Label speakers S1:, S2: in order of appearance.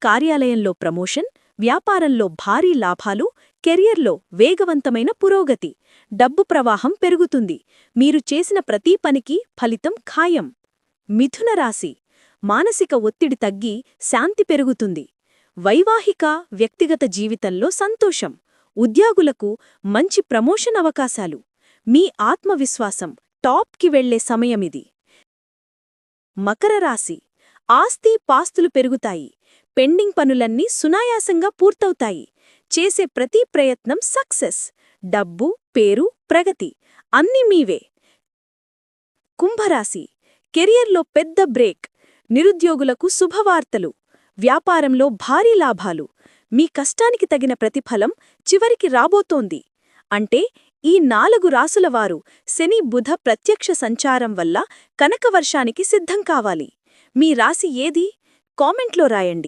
S1: కార్యాలయంలో ప్రమోషన్, వ్యాపారంలో భారీ లాభాలు, కెరియర్లో వేగవంతమైన పురోగతి. డబ్బు ప్రవాహం పెరుగుతుంది. మీరు చేసిన ప్రతి పనికి ఫలితం ఖాయం. మిథున రాశి. మానసిక ఒత్తిడి తగ్గి శాంతి పెరుగుతుంది. వైవాహిక, వ్యక్తిగత జీవితంలో సంతోషం. ఉద్యోగులకు మంచి ప్రమోషన్ అవకాశాలు. మీ ఆత్మవిశ్వాసం టాప్కి వెళ్లే సమయమిది. మకర రాశి. ఆస్తి పాస్తులు పెరుగుతాయి. పెండింగ్ పనులన్నీ సునాయాసంగా పూర్తవుతాయి. చేసే ప్రతి ప్రయత్నం సక్సెస్. డబ్బు, పేరు, ప్రగతి అన్నీ మీవే. కుంభరాశి. కెరియర్లో పెద్ద బ్రేక్. నిరుద్యోగులకు శుభవార్తలు. వ్యాపారంలో భారీ లాభాలు. మీ కష్టానికి తగిన ప్రతిఫలం చివరికి రాబోతోంది. అంటే ఈ 4 రాసులవారు శని బుధ ప్రత్యక్ష సంచారం వల్ల కనకవర్షానికి సిద్ధం కావాలి. మీ రాశి ఏది? కామెంట్లో రాయండి.